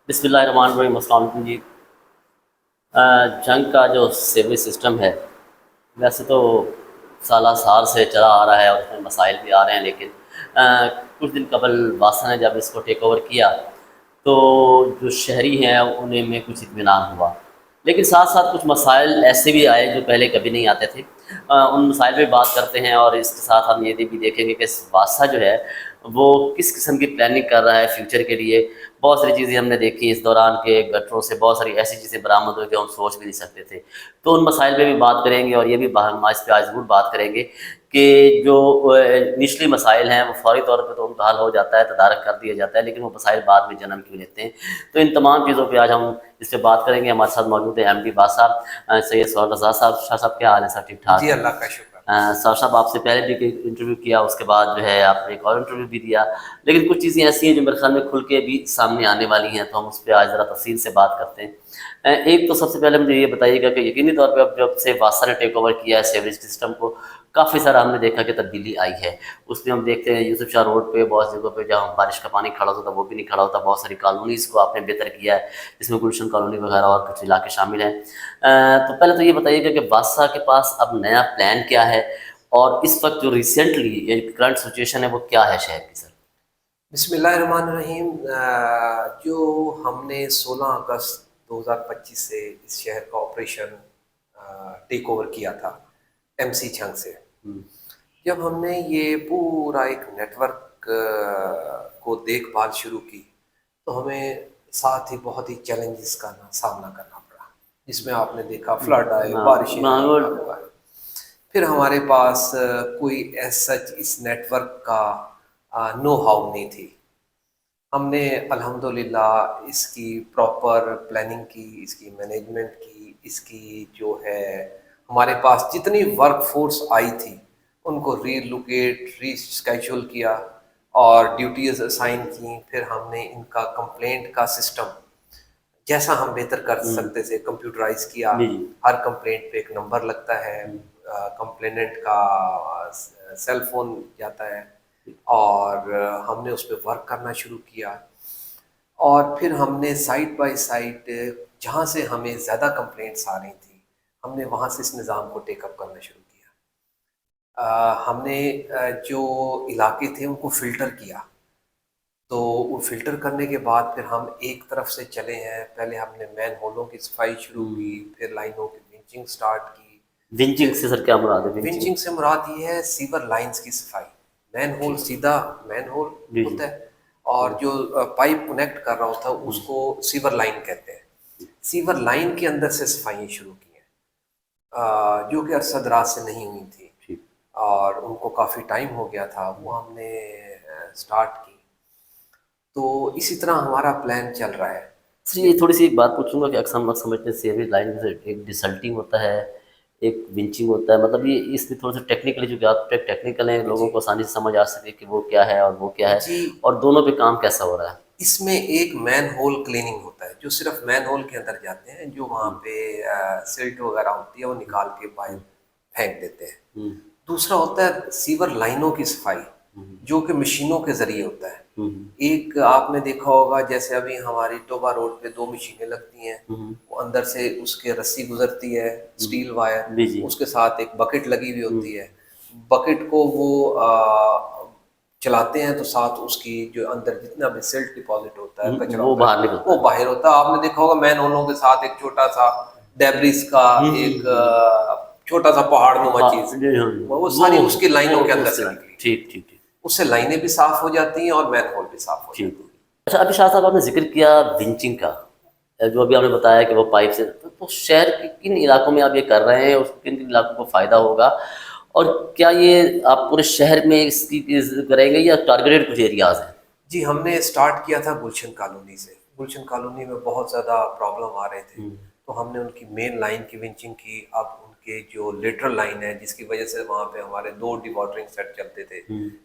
بسم اللہ الرحمن الرحیم۔ السلام علیکم جی۔ جنگ کا جو سیوریج سسٹم ہے ویسے تو سالہ سال سے چلا آ رہا ہے اور اس میں مسائل بھی آ رہے ہیں، لیکن کچھ دن قبل باسا نے جب اس کو ٹیک اوور کیا تو جو شہری ہیں انہیں میں کچھ اطمینان ہوا، لیکن ساتھ ساتھ کچھ مسائل ایسے بھی آئے جو پہلے کبھی نہیں آتے تھے۔ ان مسائل پہ بات کرتے ہیں، اور اس کے ساتھ ہم یہ بھی دیکھیں گے کہ باسا جو ہے وہ کس قسم کی پلاننگ کر رہا ہے فیوچر کے لیے۔ بہت ساری چیزیں ہم نے دیکھی اس دوران کے گٹروں سے، بہت ساری ایسی چیزیں برآمد ہوئی جو ہم سوچ بھی نہیں سکتے تھے۔ تو ان مسائل پہ بھی بات کریں گے، اور یہ بھی ہم اس پہ آج ضرور بات کریں گے کہ جو نچلی مسائل ہیں وہ فوری طور پہ تو ان کا حل ہو جاتا ہے، تدارک کر دیا جاتا ہے، لیکن وہ مسائل بعد میں جنم کیوں لیتے ہیں۔ تو ان تمام چیزوں پہ آج ہم اس پہ بات کریں گے۔ ہمارے ساتھ موجود ہیں ایم ڈی باسا سید سہیل رضا صاحب۔ شاہ صاحب کیا حال ہے؟ سب ٹھیک ٹھاک؟ جی اللہ کا شکر۔ سر صاحب آپ سے پہلے بھی انٹرویو کیا، اس کے بعد جو ہے آپ نے ایک اور انٹرویو بھی دیا، لیکن کچھ چیزیں ایسی ہیں جو میرے خیال میں کھل کے بھی سامنے آنے والی ہیں، تو ہم اس پہ آج ذرا تفصیل سے بات کرتے ہیں۔ ایک تو سب سے پہلے مجھے یہ بتائیے گا کہ یقینی طور پہ اب جب سے واسا نے ٹیک اوور کیا ہے سیوریج سسٹم کو، کافی سارا ہم نے دیکھا کہ تبدیلی آئی ہے اس میں۔ ہم دیکھتے ہیں یوسف شاہ روڈ پہ بہت جگہوں پہ جہاں بارش کا پانی کھڑا ہوتا تھا وہ بھی نہیں کھڑا ہوتا، بہت ساری کالونیز کو آپ نے بہتر کیا ہے جس میں گلشن کالونی وغیرہ اور کچھ علاقے شامل ہیں۔ تو پہلے تو یہ بتائیے گا کہ واسا کے پاس اب نیا پلان کیا ہے، اور اس وقت جو ریسنٹلی کرنٹ سچویشن ہے وہ کیا ہے شہر کی؟ سر بسم اللہ الرحمن الرحیم۔ جو ہم نے 16 اگست 2025 سے اس شہر کا آپریشن ٹیک اوور کیا تھا ایم سی چھنگ سے، جب ہم نے یہ پورا ایک نیٹ ورک کو دیکھ بھال شروع کی تو ہمیں ساتھ ہی بہت ہی چیلنجز کا سامنا کرنا پڑا، جس میں آپ نے دیکھا فلڈ آئے، بارشیں آئیں۔ پھر ہمارے پاس کوئی ایس سچ اس نیٹ ورک کا نو ہاؤ نہیں تھی۔ ہم نے الحمدللہ اس کی پراپر پلاننگ کی، اس کی مینجمنٹ کی، اس کی جو ہے ہمارے پاس جتنی ورک فورس آئی تھی ان کو ری لوکیٹ، ری اسکیجول کیا اور ڈیوٹیز اسائن کی۔ پھر ہم نے ان کا کمپلینٹ کا سسٹم جیسا ہم بہتر کر سکتے تھے کمپیوٹرائز کیا۔ ہر کمپلینٹ پہ ایک نمبر لگتا ہے، کمپلیننٹ کا سیل فون جاتا ہے، اور ہم نے اس پہ ورک کرنا شروع کیا۔ اور پھر ہم نے سائٹ بائی سائٹ جہاں سے ہمیں زیادہ کمپلینٹس آ رہی تھیں ہم نے وہاں سے اس نظام کو ٹیک اپ کرنا شروع کیا۔ ہم نے جو علاقے تھے ان کو فلٹر کیا، تو وہ فلٹر کرنے کے بعد پھر ہم ایک طرف سے چلے ہیں۔ پہلے ہم نے مین ہولوں کی صفائی شروع کی، پھر لائنوں کی ونچنگ سٹارٹ کی۔ ونچنگ سے سر کیا مراد ہے؟ ونچنگ سے مراد یہ ہے سیور لائنز کی صفائی۔ مین ہول سیدھا مین ہول ہوتا ہے، اور جو پائپ کنیکٹ کر رہا ہوتا ہے اس کو سیور لائن کہتے ہیں۔ سیور لائن کے اندر سے صفائیاں شروع کی ہیں، جو کہ ارصد دراز سے نہیں ہوئی تھی اور ان کو کافی ٹائم ہو گیا تھا، وہ ہم نے سٹارٹ کی۔ تو اسی طرح ہمارا پلان چل رہا ہے۔ سر یہ تھوڑی سی ایک بات پوچھوں گا کہ اکثر ہم سمجھتے ہیں سیوریج لائن میں ایک ڈسلٹنگ ہوتا ہے، ایک ونچنگ ہوتا ہے، مطلب یہ اس میں تھوڑا سا ٹیکنیکلی، جو کہ آپ ٹیکنیکل ہیں، لوگوں کو آسانی سے سمجھ آ سکے کہ وہ کیا ہے اور وہ کیا ہے، اور دونوں پہ کام کیسا ہو رہا ہے؟ اس میں ایک مین ہول کلیننگ ہوتا ہے جو صرف مین ہول کے اندر جاتے ہیں، جو وہاں پہ سلٹ وغیرہ ہوتی ہے وہ نکال کے باہر پھینک دیتے ہیں۔ دوسرا ہوتا ہے سیور لائنوں کی صفائی، جو کہ مشینوں کے ذریعے ہوتا ہے۔ ایک آپ نے دیکھا ہوگا جیسے ابھی ہماری ٹوبا روڈ پہ 2 مشینیں لگتی ہیں، وہ اندر سے اس کے رسی گزرتی ہے، اسٹیل وائر، اس کے ساتھ ایک بکٹ لگی ہوئی ہوتی ہے۔ بکٹ کو وہ چلاتے ہیں تو ساتھ اس کی جو اندر جتنا بھی سلٹ ڈپازٹ ہوتا ہے، کچرا وہ باہر ہوتا ہے۔ آپ نے دیکھا ہوگا مین ہولوں کے ساتھ ایک چھوٹا سا ڈیبریز کا ایک چھوٹا سا پہاڑ نما چیز، وہ ساری اس کی لائنوں کے اندر سے نکلی۔ ٹھیک ٹھیک ٹھیک، اس سے لائنیں بھی صاف ہو جاتی ہیں اور مین ہول بھی صاف ہو جاتی ہیں۔ اچھا، ابھی شاہ صاحب آپ نے ذکر کیا ونچنگ کا، جو ابھی آپ نے بتایا کہ وہ پائپ سے، تو شہر کے کن علاقوں میں آپ یہ کر رہے ہیں اور کن کن علاقوں کو فائدہ ہوگا، اور کیا یہ آپ پورے شہر میں اس کی کریں گے یا ٹارگیٹڈ کچھ ایریاز ہیں؟ جی ہم نے اسٹارٹ کیا تھا گلشن کالونی سے۔ گلشن کالونی میں بہت زیادہ پرابلم آ رہے تھے، تو ہم نے ان کی مین لائن کی ونچنگ کی۔ اب ان کے جو لیٹرل لائن ہے جس کی وجہ سے وہاں پہ ہمارے 2 ڈیواٹرنگ سیٹ چلتے تھے،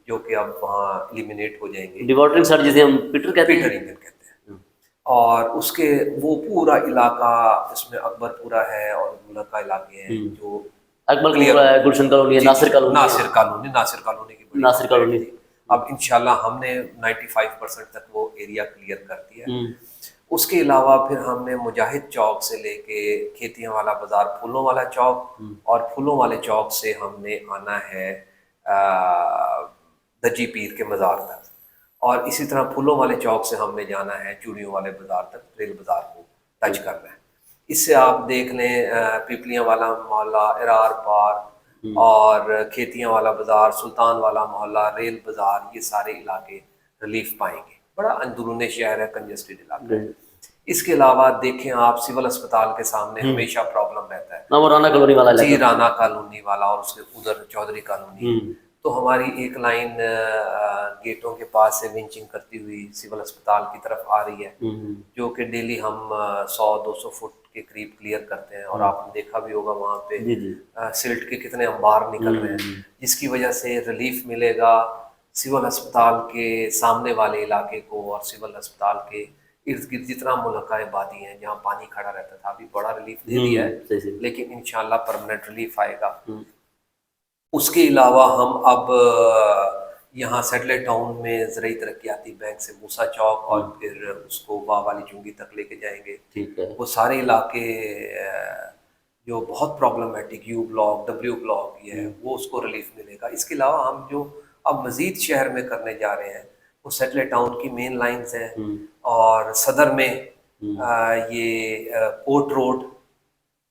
جو کہ اب وہاں ایلیمینیٹ ہو جائیں گے۔ ڈیواٹرنگ سیٹ جسے ہم پیٹر کہتے ہیں، پیٹر انجن کہتے ہیں۔ اور اس کے وہ پورا علاقہ، اس میں اکبر پورہ ہے اور ملکہ علاقے ہیں جو اکبر پورہ ہے، گلشن کالونی ہے، ناصر کالونی، ناصر کالونی کی بڑی ناصر کالونی، اب انشاءاللہ ہم نے 95% تک وہ ایریا کلیئر کر دیا ہے۔ اس کے علاوہ پھر ہم نے مجاہد چوک سے لے کے کھیتیاں والا بازار پھولوں والا چوک، اور پھولوں والے چوک سے ہم نے آنا ہے دجی پیر کے مزار تک، اور اسی طرح پھولوں والے چوک سے ہم نے جانا ہے چوڑیوں والے بازار تک، ریل بازار کو ٹچ کرنا ہے۔ اس سے آپ دیکھ لیں پیپلیاں والا محلہ، ارار پار اور کھیتیاں والا بازار، سلطان والا محلہ، ریل بازار، یہ سارے علاقے ریلیف پائیں گے۔ بڑا اندرون شہر ہے، کنجسٹڈ علاقہ ہے۔ اس کے علاوہ دیکھیں آپ سول اسپتال کے سامنے ہمیشہ پرابلم رہتا ہے، وہ رانا کالونی والا جی رانا کالونی والا، اور اس کے ادھر چودھری کالونی، تو ہماری ایک لائن گیٹوں کے پاس سے ونچنگ کرتی ہوئی سول اسپتال کی طرف آ رہی ہے، جو کہ ڈیلی ہم 100-200 فٹ کے قریب کلیئر کرتے ہیں، اور آپ نے دیکھا بھی ہوگا وہاں پہ سلٹ کے کتنے انبار نکل رہے ہیں، جس کی وجہ سے ریلیف ملے گا سول اسپتال کے سامنے والے علاقے کو، اور سول اسپتال کے ارد گرد جتنا ملحقہ آبادی ہیں جہاں پانی کھڑا رہتا تھا، ابھی بڑا ریلیف دے دیا ہے، لیکن انشاءاللہ پرماننٹ ریلیف آئے گا۔ اس کے علاوہ ہم اب یہاں سیٹلائٹ ٹاؤن میں زرعی ترقیاتی بینک سے موسیٰ چوک، اور پھر اس کو واہ والی چنگی تک لے کے جائیں گے۔ وہ سارے علاقے جو بہت problematic, you block, W block, یہ ہے، وہ اس کو ریلیف ملے گا۔ اس کے علاوہ ہم جو اب مزید شہر میں کرنے جا رہے ہیں وہ سیٹلائٹ ٹاؤن کی مین لائنز ہیں، اور صدر میں یہ کوٹ روڈ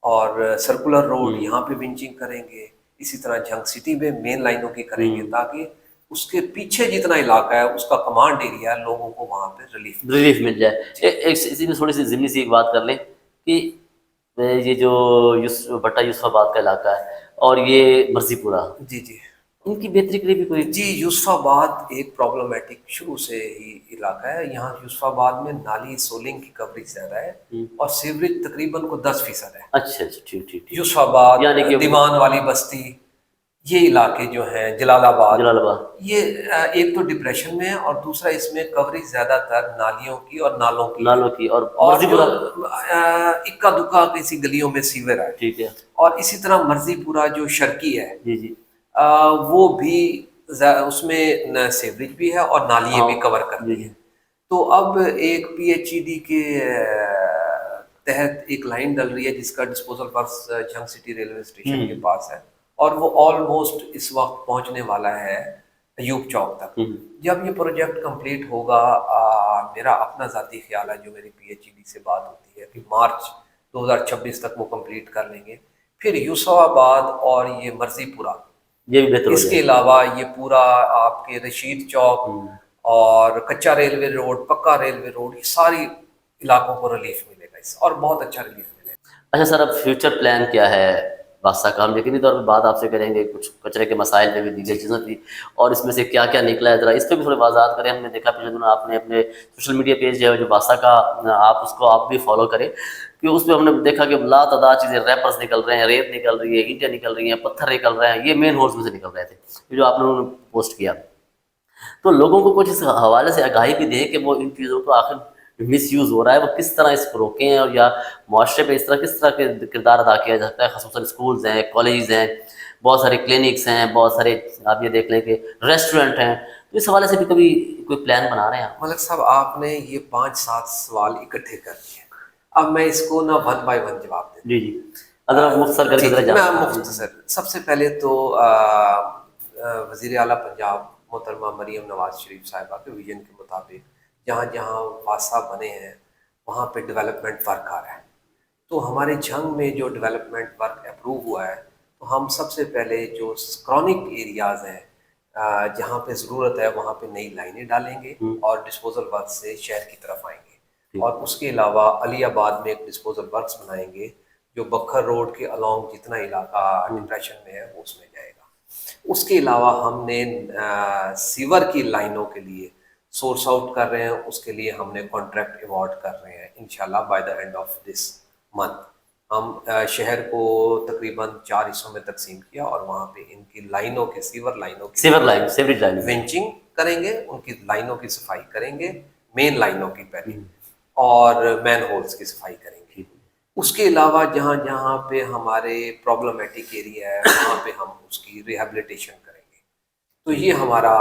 اور سرکولر روڈ، یہاں پہ ونچنگ کریں گے۔ اسی طرح جھنگ سٹی میں مین لائنوں کی کریں گے، تاکہ اس کے پیچھے جتنا علاقہ ہے اس کا کمانڈ ایریا ہے، لوگوں کو وہاں پہ ریلیف مل جائے۔ اسی میں تھوڑی سی ضمنی سی ایک بات کر لیں کہ یہ جو بٹا یوسف آباد کا علاقہ ہے اور یہ مرزی پورہ، جی جی ان کی بہتری کے لیے بھی کوئی؟ جی یوسف آباد ایک پرابلمٹک شروع سے ہی علاقہ ہے۔ یہاں یوسف آباد میں نالی سولنگ کی کوریج زیادہ ہے، اور سیوریج تقریباً کو 10% ہے۔ اچھا ٹھیک یوسف آباد، یعنی کہ دیوان والی بستی، یہ علاقے جو ہیں، جلال آباد، یہ ایک تو ڈپریشن میں ہے، اور دوسرا اس میں کوریج زیادہ تر نالیوں کی اور نالوں کی، اور جو اکا دکا کسی گلیوں میں سیور ہے، ٹھیک ہے۔ اور اسی طرح مرزی پورہ جو شرقی ہے، وہ بھی اس میں سیوریج بھی ہے اور نالیاں بھی کور کرتی ہیں۔ تو اب ایک پی ایچ ای ڈی کے تحت ایک لائن ڈل رہی ہے جس کا disposal works Jhang city railway station کے پاس ہے، اور وہ آلموسٹ اس وقت پہنچنے والا ہے ایوب چوک تک۔ جب یہ پروجیکٹ کمپلیٹ ہوگا، میرا اپنا ذاتی خیال ہے، جو میری پی ایچ ای ڈی سے بات ہوتی ہے، کہ مارچ 2026 تک وہ کمپلیٹ کر لیں گے۔ پھر یوسف آباد اور یہ مرزی پورہ، اس کے علاوہ یہ پورا آپ کے رشید چوک اور کچا ریلوے روڈ، پکا ریلوے روڈ، یہ ساری علاقوں کو ریلیف ملے گا اس، اور بہت اچھا ریلیف ملے گا۔ اچھا سر، اب فیوچر پلان کیا ہے بادشاہ کا؟ ہم یقینی طور پہ بات آپ سے کریں گے کچھ کچرے کے مسائل پہ بھی، دیگر چیزیں تھی، اور اس میں سے کیا کیا نکلا ہے، ذرا اس پہ بھی تھوڑی وضاحت کریں۔ ہم نے دیکھا پچھلے دنوں آپ نے اپنے سوشل میڈیا پیج ہے جو بادشاہ کا، آپ اس کو آپ بھی فالو کریں، کہ اس پہ ہم نے دیکھا کہ لا تعداد چیزیں، ریپرز نکل رہے ہیں، ریت نکل رہی ہے، اینٹیں نکل رہی ہیں، پتھر نکل رہے ہیں، یہ مین ہولز میں سے نکل رہے تھے جو آپ نے پوسٹ کیا۔ تو لوگوں کو کچھ اس حوالے سے آگاہی بھی دیں کہ وہ ان چیزوں کو آخر مس یوز ہو رہا ہے، وہ کس طرح اس کو روکیں، اور یا معاشرے پہ اس طرح کس طرح کے کردار ادا کیا جاتا ہے، خصوصاً اسکولز ہیں، کالجز ہیں، بہت سارے کلینکس ہیں، بہت سارے آپ یہ دیکھ لیں کہ ریسٹورینٹ ہیں، تو اس حوالے سے بھی کبھی کوئی پلان بنا رہے ہیں آپ؟ ملک صاحب، آپ نے یہ 5-7 سوال اکٹھے کر دیے، اب میں اس کو نا 1 by 1 جواب دیں۔ جی اگر مختصر کر کے میں مختصر، سب سے پہلے تو وزیر اعلیٰ پنجاب محترمہ مریم نواز شریف صاحبہ کے ویژن کے مطابق جہاں جہاں واسطہ بنے ہیں وہاں پہ ڈیولپمنٹ ورک آ رہا ہے۔ تو ہمارے جھنگ میں جو ڈیولپمنٹ ورک اپروو ہوا ہے، تو ہم سب سے پہلے جو کرونک ایریاز ہیں جہاں پہ ضرورت ہے وہاں پہ نئی لائنیں ڈالیں گے، اور ڈسپوزل ورک سے شہر کی طرف آئیں گے، اور اس کے علاوہ علی آباد میں ایک ڈسپوزل ورکس بنائیں گے جو بکھر روڈ کے الانگ جتنا علاقہ ڈپریشن میں ہے وہ اس میں جائے گا۔ اس کے علاوہ ہم نے سیور کی لائنوں کے لیے سورس آؤٹ کر رہے ہیں، اس کے لیے ہم نے کانٹریکٹ ایوارڈ کر رہے ہیں انشاءاللہ by the end of this month. ہم شہر کو تقریباً 4 حصوں میں تقسیم کیا، اور وہاں پہ ان کی لائنوں کے سیوریج لائن ونچنگ کریں گے، ان کی لائنوں کی صفائی کریں گے، مین لائنوں کی پہلے، اور مین ہولز کی صفائی کریں گے۔ اس کے علاوہ جہاں جہاں پہ ہمارے پرابلمٹک ایریا ہے وہاں پہ ہم اس کی ریہیبلیٹیشن کریں گے۔ تو یہ ہمارا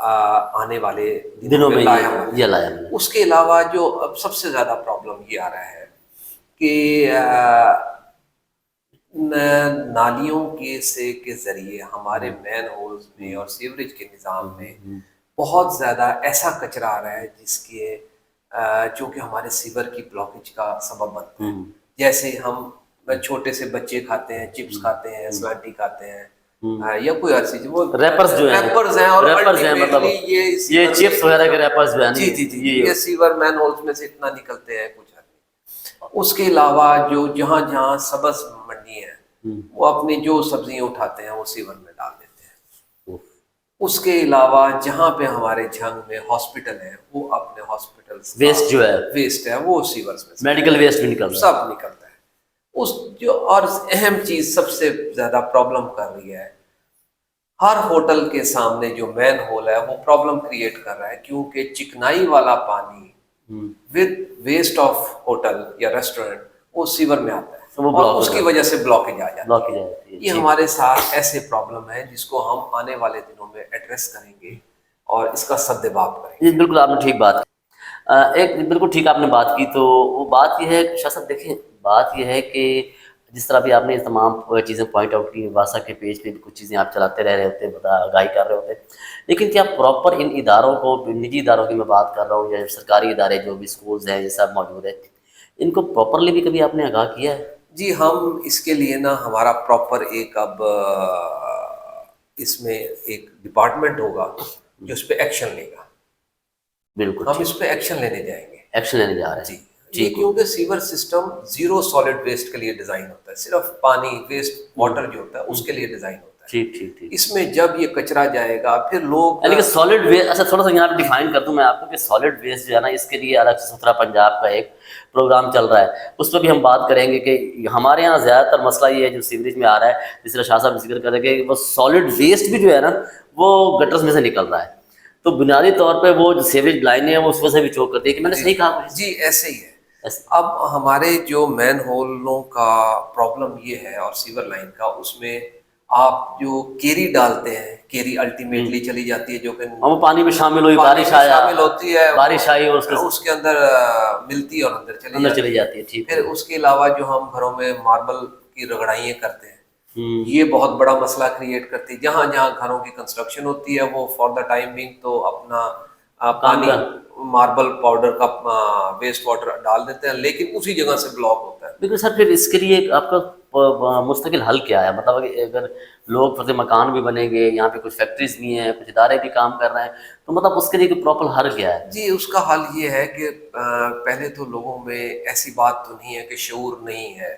آنے والے دنوں میں لایا ہوا ہے۔ یہ لایا میں نے۔ اس کے علاوہ جو اب سب سے زیادہ پرابلم یہ آ رہا ہے کہ نالیوں کے ذریعے ہمارے مین ہولز میں اور سیوریج کے نظام میں بہت زیادہ ایسا کچرا آ رہا ہے جس کے جو کہ ہمارے سیور کی بلاکیج کا سبب بنتا ہے۔ جیسے ہم چھوٹے سے بچے کھاتے ہیں، چپس کھاتے ہیں، سلانٹی کھاتے ہیں، یا کوئی اور چیز، وہ ریپرز جو ہیں، ریپرز ہیں، اور ریپرز ہیں، مطلب یہ چپس وغیرہ کے ریپرز جو ہیں، جی یہ سیور مین ہولز میں سے اتنا نکلتے ہیں کچھ آدمی۔ اس کے علاوہ جو جہاں جہاں سبز منڈی ہے وہ اپنی جو سبزیاں اٹھاتے ہیں وہ سیور میں ڈال دیتے ہیں۔ اس کے علاوہ جہاں پہ ہمارے جھنگ میں ہاسپٹل ہے وہ اپنے ہاسپٹل ویسٹ جو ہے، ویسٹ ہے وہ سیورز میں میڈیکل ویسٹ بھی نکل رہا ہے، سب نکلتا ہے۔ اس جو اور اہم چیز سب سے زیادہ پرابلم کر رہی ہے، ہر ہوٹل کے سامنے جو مین ہول ہے وہ پرابلم کریٹ کر رہا ہے، کیونکہ چکنائی والا پانی ود ویسٹ آف ہوٹل یا ریسٹورینٹ وہ سیور میں آتا ہے اور اس کی وجہ سے بلاکیج آ جاتی ہے۔ یہ ہمارے ساتھ ایسے پرابلم ہے جس کو ہم آنے والے دنوں میں ایڈریس کریں گے اور اس کا سدباب کریں گے۔ جی بالکل، آپ نے ٹھیک بات کی، ایک بالکل ٹھیک آپ نے بات کی۔ تو وہ بات یہ ہے شاہ صاحب، دیکھیں بات یہ ہے کہ جس طرح بھی آپ نے تمام چیزیں پوائنٹ آؤٹ کی، واسا کے پیج پہ کچھ چیزیں آپ چلاتے رہ رہے ہوتے ہیں، آگاہی کر رہے ہوتے ہیں، لیکن کیا پراپر ان اداروں کو، نجی اداروں کی میں بات کر رہا ہوں یا سرکاری ادارے جو بھی اسکولز ہیں یہ سب موجود ہیں، ان کو پراپرلی بھی کبھی آپ نے آگاہ کیا ہے؟ جی ہم اس کے لیے نا ہمارا پراپر ایک اب اس میں ایک ڈپارٹمنٹ ہوگا جو اس پہ ایکشن لے گا۔ بالکل، ہم اس پہ ایکشن لینے جائیں گے، ایکشن لینے جا رہے ہیں۔ جی کیونکہ sewer system zero solid waste کے لیے ڈیزائن ہوتا ہے، صرف پانی ویسٹ واٹر جو ہوتا ہے اس کے لیے ڈیزائن ہوتا ہے۔ ٹھیک ٹھیک ٹھیک۔ اس میں جب یہ کچرا جائے گا پھر لوگ یعنی کہ سالڈ ویسٹ، اچھا تھوڑا سا یہاں پہ ڈیفائن کر دوں میں آپ کو کہ سالڈ ویسٹ جو ہے نا، اس کے لیے الگ سے ستھرا پنجاب کا ایک پروگرام چل رہا ہے، اس پہ بھی ہم بات کریں گے کہ ہمارے یہاں زیادہ تر مسئلہ یہ ہے جو سیوریج میں آ رہا ہے، جس طرح شاہ صاحب ذکر کر رہے کہ وہ سالڈ ویسٹ بھی جو ہے نا وہ گٹرز میں سے نکل رہا ہے، تو بنیادی طور پہ وہ جو سیوریج لائنیں ہیں وہ اس وجہ سے بھی چوک کرتی ہے، کہ میں نے صحیح کہا؟ جی ایسے ہی ہے۔ اب ہمارے جو مین ہولوں کا پرابلم یہ ہے اور سیور لائن کا، اس میں آپ جو کیری ڈالتے ہیں، کیری الٹیمیٹلی چلی جاتی ہے جو کہ وہ پانی میں شامل ہوئی، بارش آیا، شامل ہوتی ہے، بارش آئی اور اس کے اندر ملتی ہے اور اندر چلی جاتی ہے۔ ٹھیک۔ پھر اس کے علاوہ جو ہم گھروں میں ماربل کی رگڑائیاں کرتے ہیں، یہ بہت بڑا مسئلہ کریٹ کرتی ہے۔ جہاں جہاں گھروں کی کنسٹرکشن ہوتی ہے وہ فار دا ٹائم بینگ تو اپنا پانی ماربل پاؤڈر کا ویسٹ واٹر ڈال دیتے ہیں، لیکن اسی جگہ سے بلاک ہوتا ہے۔ بالکل سر، پھر اس کے لیے آپ کا مستقل حل کیا ہے؟ مطلب اگر لوگ فرض مکان بھی بنیں گے، یہاں پہ کچھ فیکٹریز بھی ہیں، کچھ ادارے بھی کام کر رہے ہیں، تو مطلب اس کے لیے پراپر حل کیا ہے؟ جی اس کا حل یہ ہے کہ پہلے تو لوگوں میں ایسی بات تو نہیں ہے کہ شعور نہیں ہے،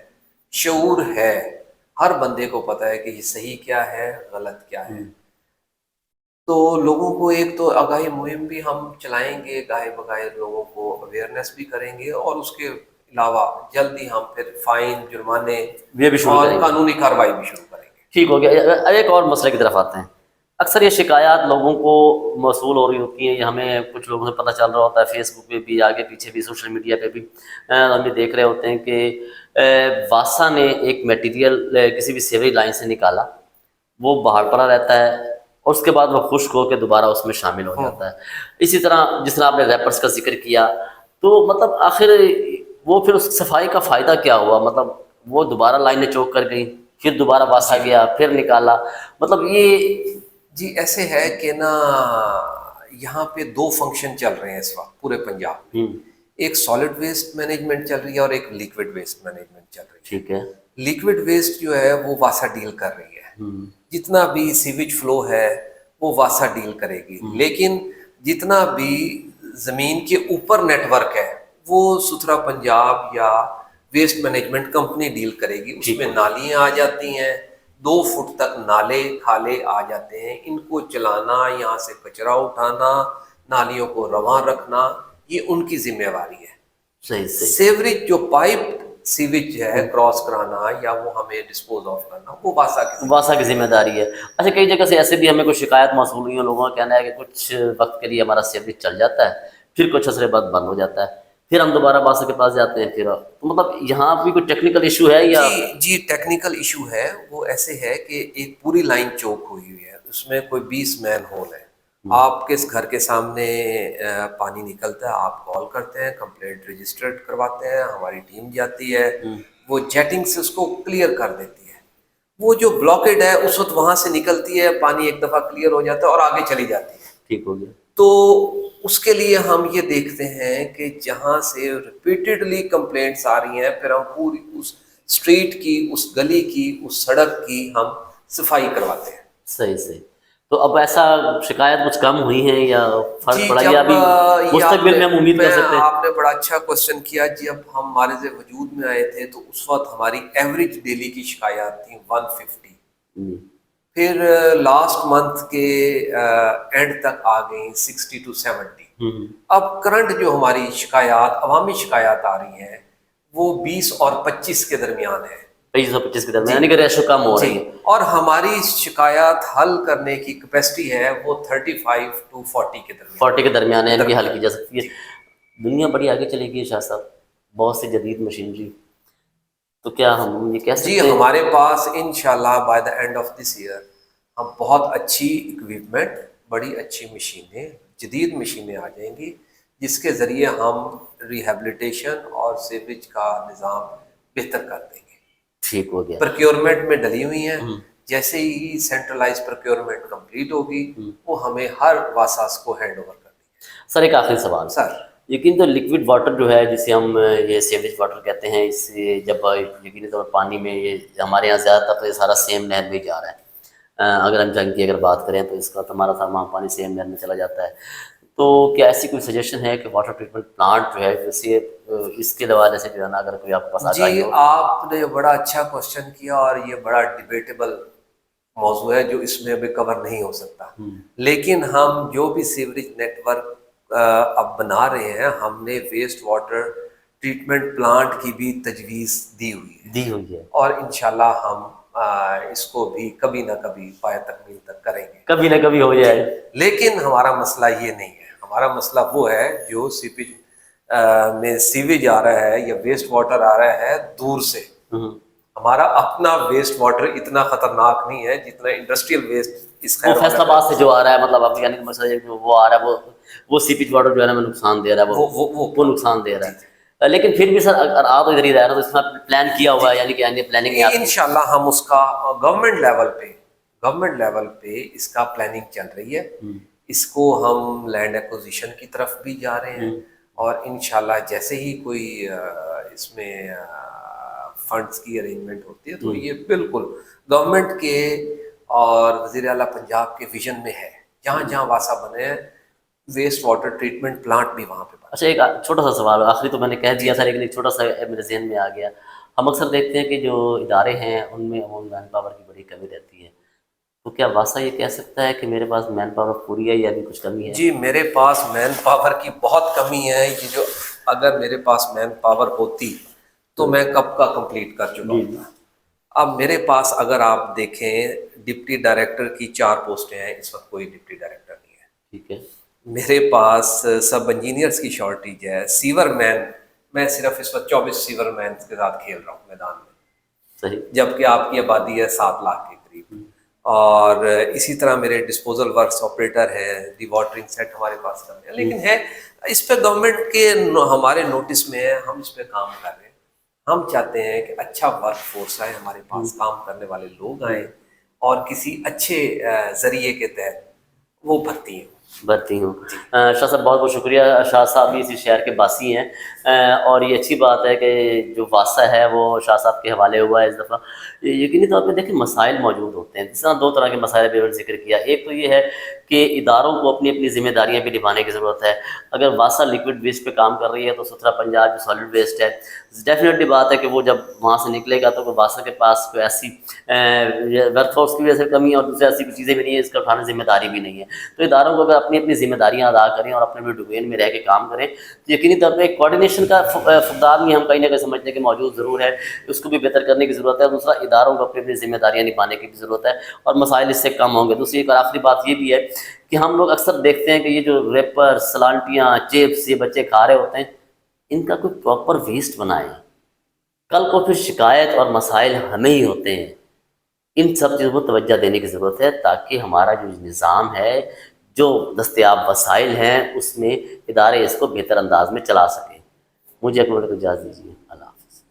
شعور ہے، ہر بندے کو پتہ ہے کہ یہ صحیح کیا ہے، غلط کیا ہے۔ تو لوگوں کو ایک تو آگاہی مہم بھی ہم چلائیں گے، گاہے بگاہے لوگوں کو اویئرنیس بھی کریں گے، اور اس کے علاوہ جلد ہی ہم پھر فائن، جرمانے اور قانونی کارروائی بھی شروع کریں گے۔ ٹھیک ہو گیا۔ ایک اور مسئلے کی طرف آتے ہیں، اکثر یہ شکایات لوگوں کو موصول ہو رہی ہوتی ہیں، یہ ہمیں کچھ لوگوں سے پتہ چل رہا ہوتا ہے، فیس بک پہ بھی، آگے پیچھے بھی، سوشل میڈیا پہ بھی ہم یہ دیکھ رہے ہوتے ہیں کہ واسا نے ایک میٹیریل کسی بھی سیوریج لائن سے نکالا، وہ باہر پڑا رہتا ہے اور اس کے بعد وہ خشک ہو کے دوبارہ اس میں شامل ہو جاتا ہے۔ اسی طرح جس طرح آپ نے ریپرز کا ذکر کیا، تو مطلب آخر وہ پھر اس صفائی کا فائدہ کیا ہوا؟ مطلب وہ دوبارہ لائنیں چوک کر گئیں، پھر دوبارہ واسا گیا، پھر نکالا، مطلب یہ جی ایسے ہے کہ نا یہاں پہ دو فنکشن چل رہے ہیں اس وقت پورے پنجاب میں، ایک سالڈ ویسٹ مینجمنٹ چل رہی ہے اور ایک لیکوڈ ویسٹ مینجمنٹ چل رہی ہے۔ ٹھیک ہے۔ لیکوڈ ویسٹ جو ہے وہ واسا ڈیل کر رہی ہے، جتنا بھی سیویج فلو ہے وہ واسا ڈیل کرے گی، لیکن جتنا بھی زمین کے اوپر نیٹ ورک ہے وہ ستھرا پنجاب یا ویسٹ مینجمنٹ کمپنی ڈیل کرے گی۔ اس میں نالیاں آ جاتی ہیں، 2 فٹ تک نالے کھالے آ جاتے ہیں، ان کو چلانا، یہاں سے کچرا اٹھانا، نالیوں کو رواں رکھنا، یہ ان کی ذمہ داری ہے۔ صحیح۔ سیوریج جو پائپ سیویج ہے کراس کرانا یا وہ ہمیں ڈسپوز آف کرنا، وہ واسا کی ذمہ داری ہے۔ اچھا، کئی جگہ سے ایسے بھی ہمیں کوئی شکایت موصول ہوئی ہے، لوگوں کا کہنا ہے کہ کچھ وقت کے لیے ہمارا سیوریج چل جاتا ہے، پھر کچھ عرصے بعد بند ہو جاتا ہے، پھر ہم دوبارہ واسا کے پاس جاتے ہیں، پھر مطلب یہاں بھی کوئی ٹیکنیکل ایشو ہے یا؟ جی ٹیکنیکل ایشو ہے، وہ ایسے ہے کہ ایک پوری لائن چوک ہوئی ہے، اس میں کوئی 20 مین ہول ہے، آپ کے گھر کے سامنے پانی نکلتا ہے، آپ کال کرتے ہیں، کمپلینٹ رجسٹرڈ کرواتے ہیں، ہماری ٹیم جاتی ہے، وہ جیٹنگ سے اس کو کلیئر کر دیتی ہے. وہ جو بلاکیڈ ہے اس وقت وہاں سے نکلتی ہے، پانی ایک دفعہ کلیئر ہو جاتا ہے اور آگے چلی جاتی ہے. ٹھیک ہو گیا. تو اس کے لیے ہم یہ دیکھتے ہیں کہ جہاں سے ریپیٹڈلی کمپلینٹس آ رہی ہیں، پھر ہم پوری اس اسٹریٹ کی، اس گلی کی، اس سڑک کی ہم صفائی کرواتے ہیں. صحیح صحیح. تو اب ایسا شکایت کچھ کم ہوئی ہیں یا فرق جی پڑا، یا جب ابھی یہ مستقبل میں ہم امید کر سکتے ہیں؟ آپ نے بڑا اچھا کوشچن کیا. جب ہم معرض وجود میں آئے تھے تو اس وقت ہماری ایوریج ڈیلی کی شکایات تھیں 150. پھر لاسٹ منتھ کے اینڈ تک آ گئیں 60 to 70. اب کرنٹ جو ہماری شکایات، عوامی شکایات آ رہی ہیں، وہ 20 اور 25 کے درمیان ہے. 25 کے درمیان، یعنی کہ ریشو کم ہو رہی ہے. اور ہماری شکایات حل کرنے کی کیپیسٹی ہے وہ 35 to 40 کے درمیان. 40 کے درمیان ہے، یعنی کہ حل کی جا سکتی ہے. دنیا بڑی آگے چلے گئی ہے شاہ صاحب، بہت سی جدید مشینری. تو کیا ہم یہ کہہ جی سکتے ہیں؟ ہمارے پاس انشاءاللہ by the end of this year ہم بہت اچھی اکوپمنٹ، بڑی اچھی مشینیں، جدید مشینیں آ جائیں گی، جس کے ذریعے ہم ریہیبلیٹیشن اور سیوریج کا نظام بہتر کر دیں گے. ٹھیک ہو گیا. پروکیورمنٹ میں ڈلی ہوئی ہیں. جیسے ہی سینٹرلائز پروکیورمنٹ کمپلیٹ ہوگی وہ ہمیں ہر واساس کو ہینڈ اوور کر دیں گے. سر ایک آخری سوال سر، یقین تو لکوڈ واٹر جو ہے جسے ہم یہ سیوریج واٹر کہتے ہیں، اس سے جب یقینی طور پر پانی میں، یہ ہمارے یہاں زیادہ تر تو یہ سارا سیم نہر میں جا رہا ہے. اگر ہم جنگ کی اگر بات کریں تو اس کا ہمارا سامان پانی سیم نہر میں چلا جاتا ہے. تو کیا ایسی کوئی سجیشن ہے کہ واٹر ٹریٹمنٹ پلانٹ جو ہے جیسے اس کے حوالے سے جو ہے نا، اگر کوئی آپ کے پاس آگاہی جی ہو؟ آپ نے بڑا اچھا کوشچن کیا اور یہ بڑا ڈیبیٹیبل موضوع ہے جو اس میں ابھی کور نہیں ہو سکتا. لیکن ہم جو بھی سیوریج نیٹ ورک اب بنا رہے ہیں، ہم نے ویسٹ واٹر ٹریٹمنٹ پلانٹ کی بھی تجویز دی ہوئی ہے اور انشاءاللہ ہم اس کو بھی کبھی نہ کبھی پایہ تکمیل تک کریں گے. کبھی نہ کبھی ہو جائے. لیکن ہمارا مسئلہ یہ نہیں ہے. ہمارا مسئلہ وہ ہے جو سیپیج میں سیویج آ رہا ہے یا ویسٹ واٹر آ رہا ہے دور سے. ہمارا اپنا ویسٹ واٹر اتنا خطرناک نہیں ہے جتنا انڈسٹریل ویسٹ اس وہ خیر فیصل آباد سے جو آ رہا ہے، مطلب آپ یعنی مسئلہ جو وہ آ رہا ہے وہ سیپیج واٹر جو ہے نا میں نقصان دے رہا ہے، وہ نقصان دے رہا ہے. لیکن پھر بھی سر اگر آپ ادھر ہی رہ رہے ہیں تو اس میں پلان کیا ہوا ہے، یعنی کہ پلاننگ میں آپ انشاءاللہ ہم اس کا گورنمنٹ لیول پہ اس کا پلاننگ چل رہی ہے. اس کو ہم لینڈ ایکوزیشن کی طرف بھی جا رہے ہیں اور انشاءاللہ جیسے ہی کوئی اس میں فنڈز کی ارینجمنٹ ہوتی ہے تو یہ بالکل گورنمنٹ کے اور وزیر اعلیٰ پنجاب کے ویژن میں ہے. جہاں جہاں واسا بنے ہیں ویسٹ واٹر ٹریٹمنٹ پلانٹ بھی وہاں پہ بنے. اچھا ایک چھوٹا سا سوال، آخری تو میں نے کہہ دیا تھا لیکن ایک چھوٹا سا میرے ذہن میں آ گیا. ہم اکثر دیکھتے ہیں کہ جو ادارے ہیں ان میں عموماً مین پاور کی بڑی کمی رہتی ہے. تو کیا واسا یہ کہہ سکتا ہے کہ میرے پاس مین پاور پوری ہے یا ابھی کچھ کمی ہے؟ جی میرے پاس مین پاور کی بہت کمی ہے. یہ جو اگر میرے پاس مین پاور ہوتی تو میں کب کا کمپلیٹ کر چکا ہوتا. اب میرے پاس اگر آپ دیکھیں ڈپٹی ڈائریکٹر کی 4 پوسٹیں ہیں، اس وقت کوئی ڈپٹی ڈائریکٹر نہیں ہے. ٹھیک ہے. میرے پاس سب انجینئرس کی شارٹیج ہے. سیور مین میں صرف اس وقت 24 سیور مین کے ساتھ کھیل رہا ہوں میدان میں. صحیح. جبکہ آپ کی آبادی ہے 7 لاکھ کے قریب. اور اسی طرح میرے ڈسپوزل ورکس آپریٹر ہیں، ری واٹرنگ سیٹ ہمارے پاس کم ہے. لیکن ہے اس پہ گورنمنٹ کے ہمارے نوٹس میں ہے، ہم اس پہ کام کر رہے ہیں. ہم چاہتے ہیں کہ اچھا ورک فورس آئے ہمارے پاس، کام کرنے والے لوگ آئیں اور کسی اچھے ذریعے کے تحت وہ بھرتی ہوں. شاہ صاحب بہت بہت شکریہ. شاہ صاحب بھی اسی شہر کے باسی ہیں اور یہ اچھی بات ہے کہ جو واسطہ ہے وہ شاہ صاحب کے حوالے ہوا ہے اس دفعہ. یقینی طور پہ دیکھیں مسائل موجود ہوتے ہیں، جس طرح 2 طرح کے مسائل پہ ذکر کیا. ایک تو یہ ہے کہ اداروں کو اپنی اپنی ذمہ داریاں بھی نبھانے کی ضرورت ہے. اگر واسا لکوڈ ویسٹ پہ کام کر رہی ہے تو ستھرا پنجاب جو سالڈ ویسٹ ہے، ڈیفینیٹلی بات ہے کہ وہ جب وہاں سے نکلے گا تو واسا کے پاس کوئی ایسی ورک فورس کی وجہ سے کمی اور دوسری ایسی کوئی چیزیں بھی نہیں ہیں، اس کا اٹھانے ذمہ داری بھی نہیں ہے. تو اداروں کو اگر اپنی اپنی ذمہ داریاں ادا کریں اور اپنے ڈومین میں رہ کے کام کریں تو یقینی طور پہ ایک کوآرڈینیشن کا فقدان بھی ہم کہیں نہ کہیں سمجھتے ہیں کہ موجود ضرور ہے. اس کو بھی بہتر کرنے کی ضرورت ہے. دوسرا اداروں کو اپنی اپنی ذمہ داریاں نبھانے کی بھی ضرورت ہے اور مسائل اس سے کم ہوں گے. دوسری ایک آخری بات یہ بھی ہے کہ ہم لوگ اکثر دیکھتے ہیں کہ یہ جو ریپر، سلانٹیاں، چپس یہ بچے کھا رہے ہوتے ہیں، ان کا کوئی پراپر ویسٹ بنائیں. کل کو پھر شکایت اور مسائل ہمیں ہی ہوتے ہیں. ان سب چیزوں کو توجہ دینے کی ضرورت ہے تاکہ ہمارا جو نظام ہے جو دستیاب وسائل ہیں اس میں ادارے اس کو بہتر انداز میں چلا سکیں۔ مجھے اپنے کو اجازت دیجیے، اللہ حافظ۔